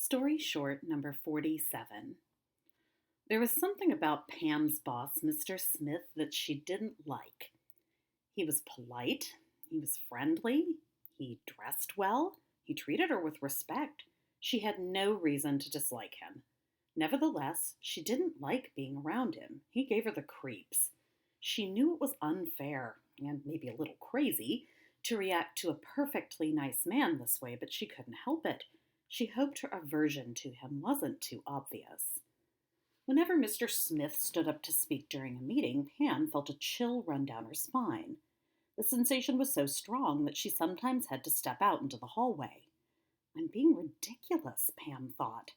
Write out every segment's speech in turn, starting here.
Story short number 47. There was something about Pam's boss, Mr. Smith, that she didn't like. He was polite, he was friendly, he dressed well, he treated her with respect. She had no reason to dislike him. Nevertheless, she didn't like being around him. He gave her the creeps. She knew it was unfair, and maybe a little crazy, to react to a perfectly nice man this way, but she couldn't help it. She hoped her aversion to him wasn't too obvious. Whenever Mr. Smith stood up to speak during a meeting, Pam felt a chill run down her spine. The sensation was so strong that she sometimes had to step out into the hallway. I'm being ridiculous, Pam thought.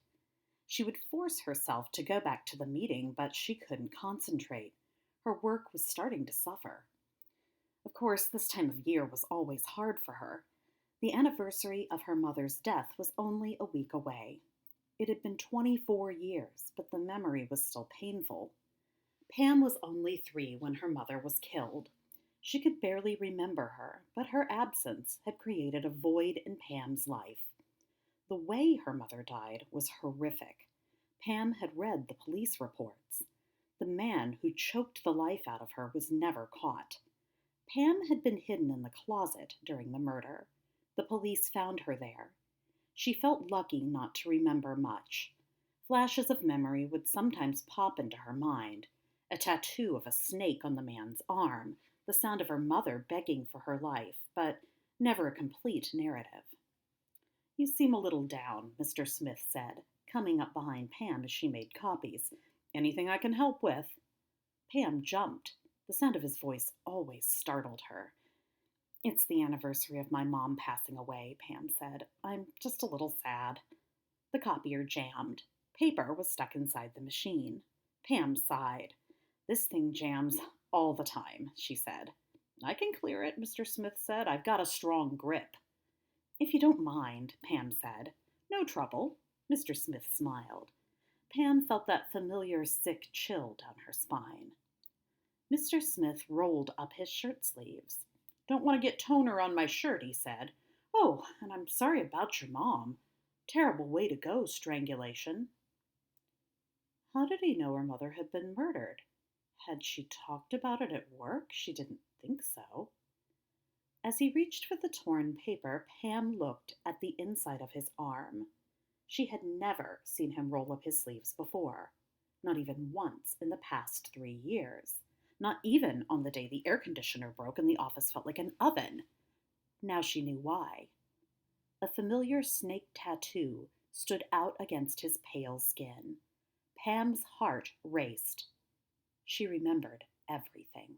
She would force herself to go back to the meeting, but she couldn't concentrate. Her work was starting to suffer. Of course, this time of year was always hard for her. The anniversary of her mother's death was only a week away. It had been 24 years, but the memory was still painful. Pam was only 3 when her mother was killed. She could barely remember her, but her absence had created a void in Pam's life. The way her mother died was horrific. Pam had read the police reports. The man who choked the life out of her was never caught. Pam had been hidden in the closet during the murder. The police found her there. She felt lucky not to remember much. Flashes of memory would sometimes pop into her mind. A tattoo of a snake on the man's arm, the sound of her mother begging for her life, but never a complete narrative. "You seem a little down," Mr. Smith said, coming up behind Pam as she made copies. "Anything I can help with?" Pam jumped. The sound of his voice always startled her. "It's the anniversary of my mom passing away," Pam said. "I'm just a little sad." The copier jammed. Paper was stuck inside the machine. Pam sighed. "This thing jams all the time," she said. "I can clear it," Mr. Smith said. "I've got a strong grip." "If you don't mind," Pam said. "No trouble." Mr. Smith smiled. Pam felt that familiar sick chill down her spine. Mr. Smith rolled up his shirt sleeves. "Don't want to get toner on my shirt," he said. "Oh, and I'm sorry about your mom. Terrible way to go, strangulation." How did he know her mother had been murdered? Had she talked about it at work? She didn't think so. As he reached for the torn paper, Pam looked at the inside of his arm. She had never seen him roll up his sleeves before. Not even once in the past 3 years. Not even on the day the air conditioner broke and the office felt like an oven. Now she knew why. A familiar snake tattoo stood out against his pale skin. Pam's heart raced. She remembered everything.